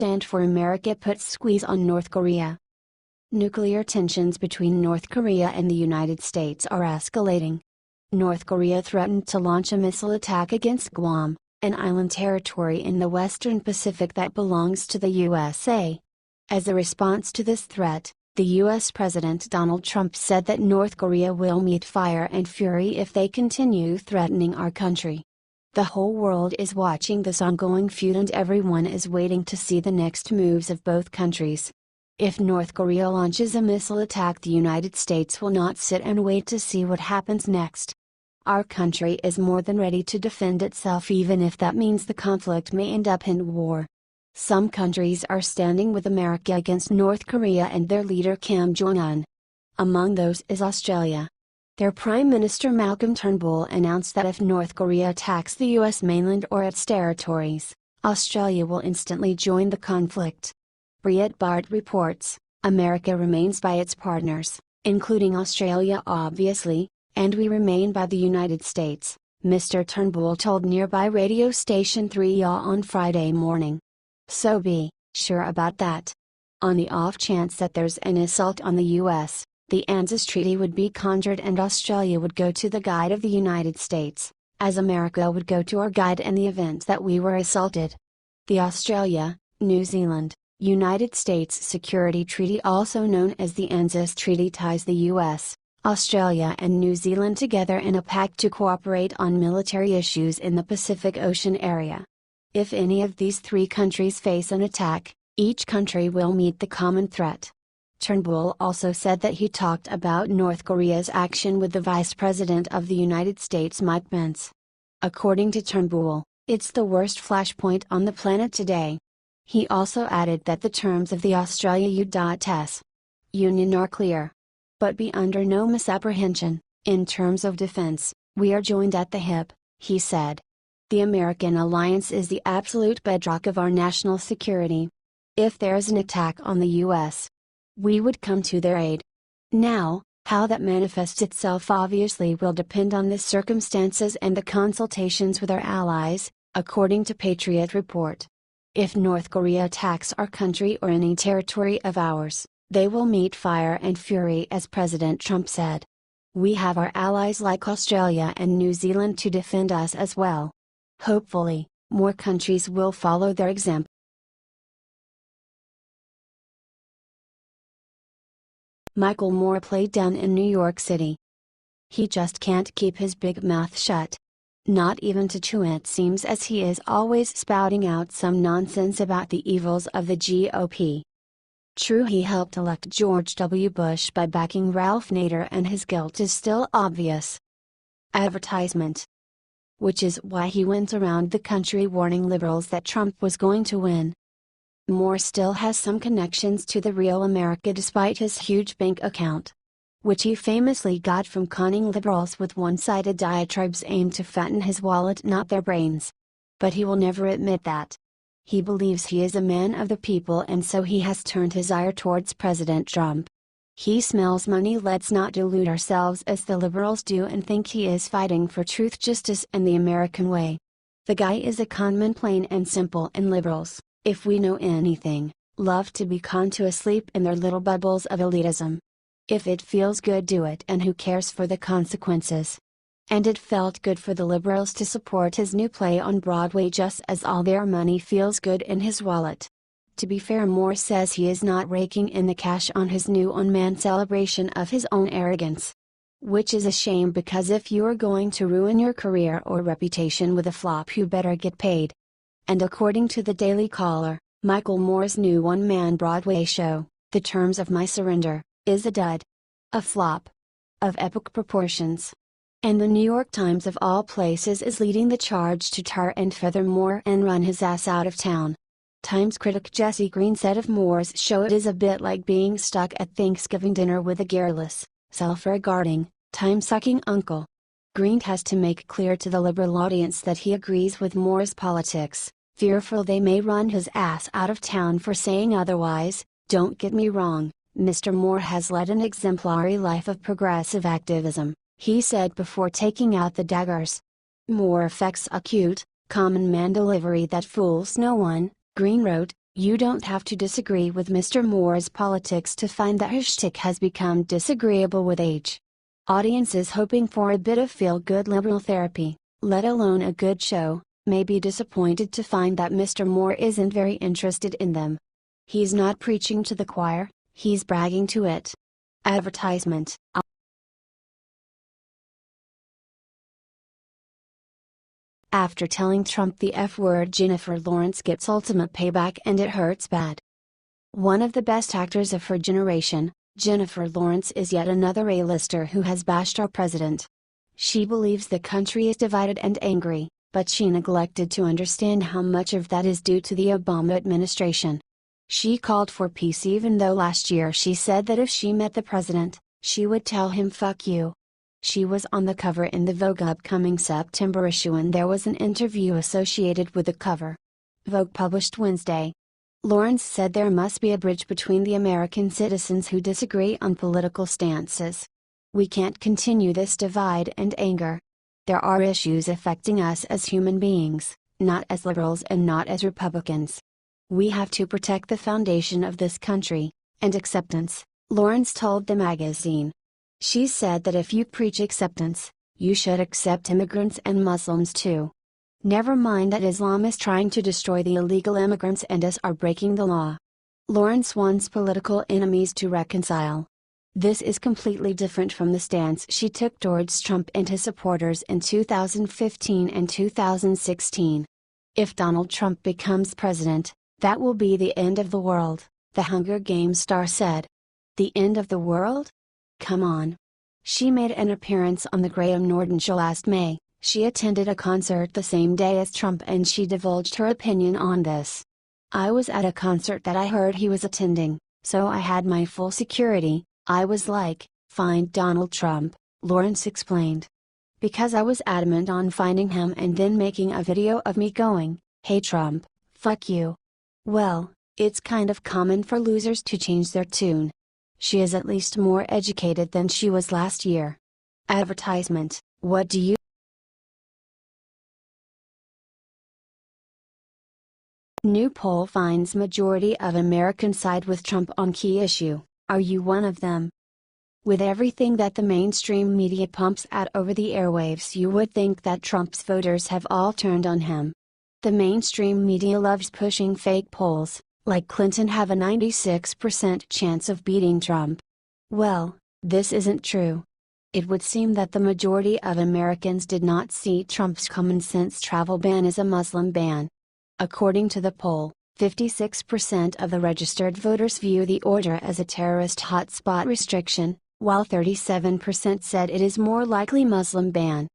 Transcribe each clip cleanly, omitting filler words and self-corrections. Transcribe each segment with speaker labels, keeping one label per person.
Speaker 1: And for America puts squeeze on North Korea. Nuclear tensions between North Korea and the United States are escalating. North Korea threatened to launch a missile attack against Guam, an island territory in the western Pacific that belongs to the USA. As a response to this threat, the U.S. President Donald Trump said that North Korea will meet fire and fury if they continue threatening our country. The whole world is watching this ongoing feud and everyone is waiting to see the next moves of both countries. If North Korea launches a missile attack, the United States will not sit and wait to see what happens next. Our country is more than ready to defend itself, even if that means the conflict may end up in war. Some countries are standing with America against North Korea and their leader Kim Jong-un. Among those is Australia. Their Prime Minister Malcolm Turnbull announced that if North Korea attacks the U.S. mainland or its territories, Australia will instantly join the conflict. Breitbart reports, America remains by its partners, including Australia obviously, and we remain by the United States, Mr. Turnbull told nearby radio station 3 on Friday morning. So be sure about that. On the off chance that there's an assault on the U.S., the ANZUS Treaty would be conjured and Australia would go to the guide of the United States, as America would go to our guide in the event that we were assaulted. The Australia, New Zealand, United States Security Treaty, also known as the ANZUS Treaty, ties the U.S., Australia and New Zealand together in a pact to cooperate on military issues in the Pacific Ocean area. If any of these three countries face an attack, each country will meet the common threat. Turnbull also said that he talked about North Korea's action with the Vice President of the United States Mike Pence. According to Turnbull, it's the worst flashpoint on the planet today. He also added that the terms of the Australia U.S. Union are clear. But be under no misapprehension, in terms of defense, we are joined at the hip, he said. The American alliance is the absolute bedrock of our national security. If there is an attack on the U.S., we would come to their aid. Now, how that manifests itself obviously will depend on the circumstances and the consultations with our allies, according to Patriot Report. If North Korea attacks our country or any territory of ours, they will meet fire and fury, as President Trump said. We have our allies like Australia and New Zealand to defend us as well. Hopefully, more countries will follow their example. Michael Moore played down in New York City. He just can't keep his big mouth shut. Not even to chew. It seems as he is always spouting out some nonsense about the evils of the GOP. True, he helped elect George W. Bush by backing Ralph Nader, and his guilt is still obvious. Advertisement. Which is why he went around the country warning liberals that Trump was going to win. Moore still has some connections to the real America despite his huge bank account, which he famously got from conning liberals with one-sided diatribes aimed to fatten his wallet, not their brains. But he will never admit that. He believes he is a man of the people, and so he has turned his ire towards President Trump. He smells money. Let's not delude ourselves as the liberals do and think he is fighting for truth, justice, and the American way. The guy is a conman, plain and simple, and liberals, if we know anything, love to be conned to sleep in their little bubbles of elitism. If it feels good, do it, and who cares for the consequences? And it felt good for the liberals to support his new play on Broadway, just as all their money feels good in his wallet. To be fair, Moore says he is not raking in the cash on his new on-man celebration of his own arrogance. Which is a shame, because if you are going to ruin your career or reputation with a flop, you better get paid. And according to the Daily Caller, Michael Moore's new one-man Broadway show, The Terms of My Surrender, is a dud. A flop. Of epic proportions. And the New York Times of all places is leading the charge to tar and feather Moore and run his ass out of town. Times critic Jesse Green said of Moore's show, it is a bit like being stuck at Thanksgiving dinner with a garrulous, self-regarding, time-sucking uncle. Green has to make clear to the liberal audience that he agrees with Moore's politics, fearful they may run his ass out of town for saying otherwise. Don't get me wrong, Mr. Moore has led an exemplary life of progressive activism, he said before taking out the daggers. Moore affects a cute, common man delivery that fools no one, Green wrote, You don't have to disagree with Mr. Moore's politics to find that his shtick has become disagreeable with age. Audiences hoping for a bit of feel-good liberal therapy, let alone a good show, may be disappointed to find that Mr. Moore isn't very interested in them. He's not preaching to the choir, he's bragging to it. Advertisement. After telling Trump the F-word, Jennifer Lawrence gets ultimate payback and it hurts bad. One of the best actors of her generation, Jennifer Lawrence is yet another A-lister who has bashed our president. She believes the country is divided and angry, but she neglected to understand how much of that is due to the Obama administration. She called for peace even though last year she said that if she met the president, she would tell him "fuck you." She was on the cover in the Vogue upcoming September issue and there was an interview associated with the cover. Vogue published Wednesday. Lawrence said there must be a bridge between the American citizens who disagree on political stances. We can't continue this divide and anger. There are issues affecting us as human beings, not as liberals and not as Republicans. We have to protect the foundation of this country, and acceptance, Lawrence told the magazine. She said that if you preach acceptance, you should accept immigrants and Muslims too. Never mind that Islam is trying to destroy the illegal immigrants and us are breaking the law. Lawrence wants political enemies to reconcile. This is completely different from the stance she took towards Trump and his supporters in 2015 and 2016. If Donald Trump becomes president, that will be the end of the world, the Hunger Games star said. The end of the world? Come on. She made an appearance on the Graham Norton show last May. She attended a concert the same day as Trump and she divulged her opinion on this. I was at a concert that I heard he was attending, so I had my full security. I was like, find Donald Trump, Lawrence explained. Because I was adamant on finding him and then making a video of me going, "Hey Trump, fuck you." Well, it's kind of common for losers to change their tune. She is at least more educated than she was last year. Advertisement. What do you? New poll finds majority of Americans side with Trump on key issue. Are you one of them? With everything that the mainstream media pumps out over the airwaves, you would think that Trump's voters have all turned on him. The mainstream media loves pushing fake polls, like Clinton have a 96% chance of beating Trump. Well, this isn't true. It would seem that the majority of Americans did not see Trump's common sense travel ban as a Muslim ban. According to the poll, 56% of the registered voters view the order as a terrorist hotspot restriction, while 37% said it is more likely Muslim ban.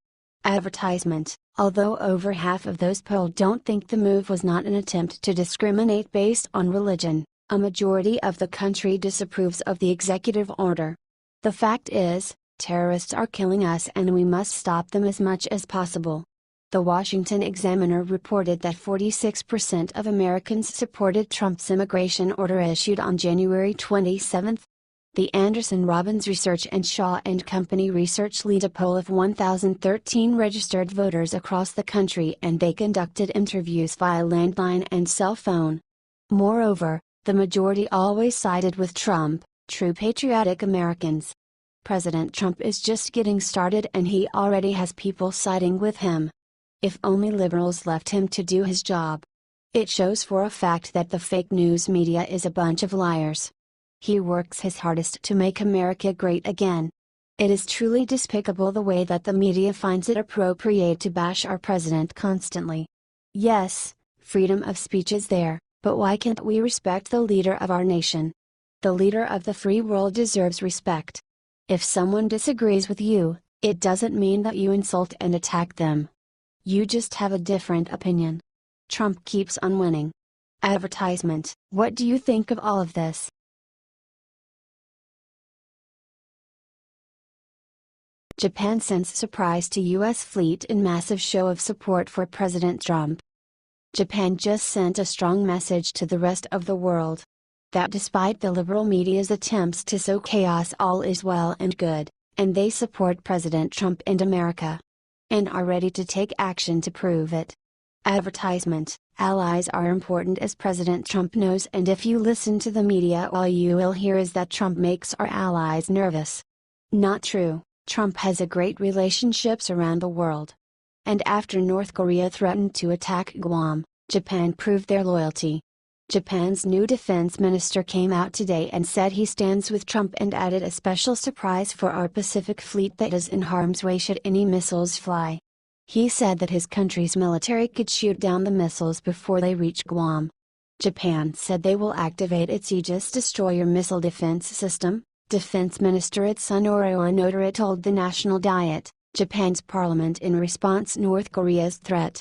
Speaker 1: Advertisement. Although over half of those polled don't think the move was not an attempt to discriminate based on religion, a majority of the country disapproves of the executive order. The fact is, terrorists are killing us and we must stop them as much as possible. The Washington Examiner reported that 46% of Americans supported Trump's immigration order issued on January 27. The Anderson Robbins Research and Shaw and Company Research lead a poll of 1,013 registered voters across the country and they conducted interviews via landline and cell phone. Moreover, the majority always sided with Trump, true patriotic Americans. President Trump is just getting started and he already has people siding with him. If only liberals left him to do his job. It shows for a fact that the fake news media is a bunch of liars. He works his hardest to make America great again. It is truly despicable the way that the media finds it appropriate to bash our president constantly. Yes, freedom of speech is there, but why can't we respect the leader of our nation? The leader of the free world deserves respect. If someone disagrees with you, it doesn't mean that you insult and attack them. You just have a different opinion. Trump keeps on winning. Advertisement. What do you think of all of this? Japan sends surprise to U.S. fleet in massive show of support for President Trump. Japan just sent a strong message to the rest of the world. That despite the liberal media's attempts to sow chaos, all is well and good, and they support President Trump and America. And are ready to take action to prove it. Advertisement: allies are important as President Trump knows, and if you listen to the media all you will hear is that Trump makes our allies nervous. Not true. Trump has a great relationships around the world. And after North Korea threatened to attack Guam, Japan proved their loyalty. Japan's new defense minister came out today and said he stands with Trump and added a special surprise for our Pacific fleet that is in harm's way should any missiles fly. He said that his country's military could shoot down the missiles before they reach Guam. Japan said they will activate its Aegis destroyer missile defense system, Defense Minister Itsunori Onodera told the National Diet, Japan's parliament, in response North Korea's threat.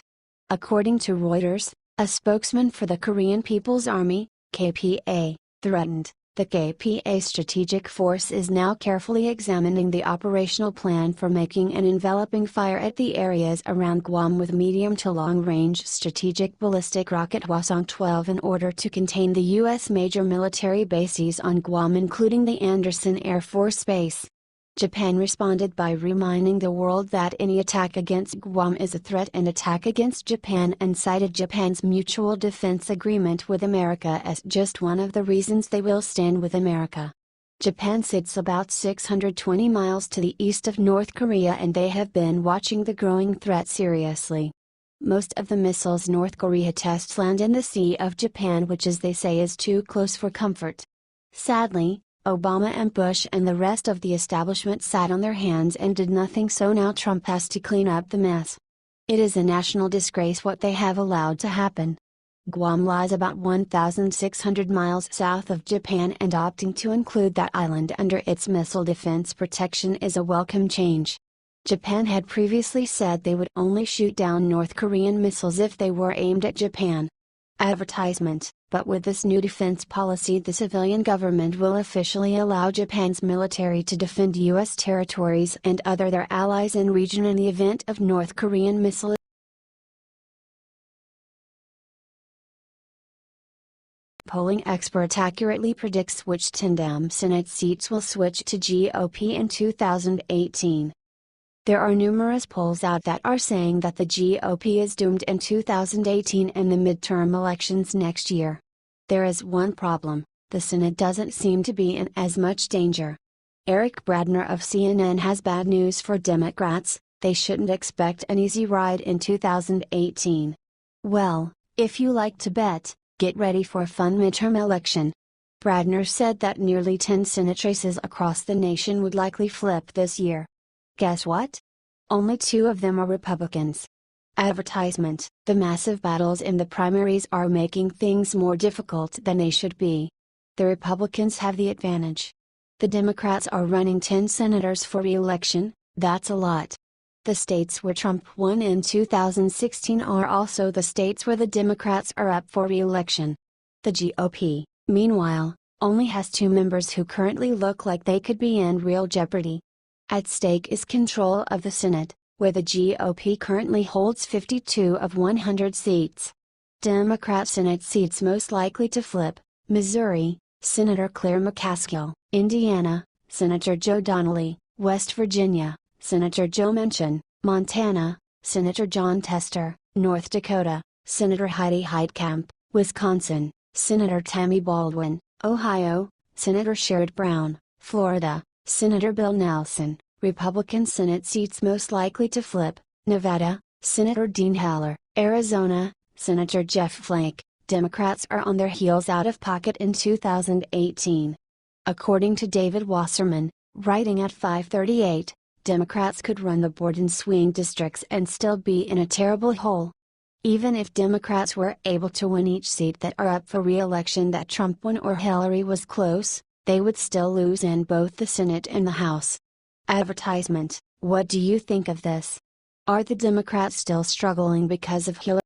Speaker 1: According to Reuters, a spokesman for the Korean People's Army, KPA, threatened, the KPA strategic force is now carefully examining the operational plan for making an enveloping fire at the areas around Guam with medium to long-range strategic ballistic rocket Hwasong-12 in order to contain the U.S. major military bases on Guam, including the Andersen Air Force Base. Japan responded by reminding the world that any attack against Guam is a threat and attack against Japan, and cited Japan's mutual defense agreement with America as just one of the reasons they will stand with America. Japan sits about 620 miles to the east of North Korea, and they have been watching the growing threat seriously. Most of the missiles North Korea tests land in the Sea of Japan, which, as they say, is too close for comfort. Sadly, Obama and Bush and the rest of the establishment sat on their hands and did nothing, so now Trump has to clean up the mess. It is a national disgrace what they have allowed to happen. Guam lies about 1,600 miles south of Japan, and opting to include that island under its missile defense protection is a welcome change. Japan had previously said they would only shoot down North Korean missiles if they were aimed at Japan. Advertisement: but with this new defense policy, the civilian government will officially allow Japan's military to defend U.S. territories and other their allies in region in the event of North Korean missile. Polling expert accurately predicts which 10 Senate seats will switch to GOP in 2018. There are numerous polls out that are saying that the GOP is doomed in 2018 and the midterm elections next year. There is one problem: the Senate doesn't seem to be in as much danger. Eric Bradner of CNN has bad news for Democrats: they shouldn't expect an easy ride in 2018. Well, if you like to bet, get ready for a fun midterm election. Bradner said that nearly 10 Senate races across the nation would likely flip this year. Guess what? Only 2 of them are Republicans. Advertisement: the massive battles in the primaries are making things more difficult than they should be. The Republicans have the advantage. The Democrats are running 10 senators for re-election, that's a lot. The states where Trump won in 2016 are also the states where the Democrats are up for re-election. The GOP, meanwhile, only has 2 members who currently look like they could be in real jeopardy. At stake is control of the Senate, where the GOP currently holds 52 of 100 seats. Democrat Senate seats most likely to flip: Missouri, Senator Claire McCaskill; Indiana, Senator Joe Donnelly; West Virginia, Senator Joe Manchin; Montana, Senator Jon Tester; North Dakota, Senator Heidi Heitkamp; Wisconsin, Senator Tammy Baldwin; Ohio, Senator Sherrod Brown; Florida, Senator Bill Nelson. Republican Senate seats most likely to flip: Nevada, Senator Dean Heller; Arizona, Senator Jeff Flake. Democrats are on their heels out of pocket in 2018. According to David Wasserman, writing at 538, Democrats could run the board in swing districts and still be in a terrible hole. Even if Democrats were able to win each seat that are up for re-election that Trump won or Hillary was close, they would still lose in both the Senate and the House. Advertisement: what do you think of this? Are the Democrats still struggling because of Hillary?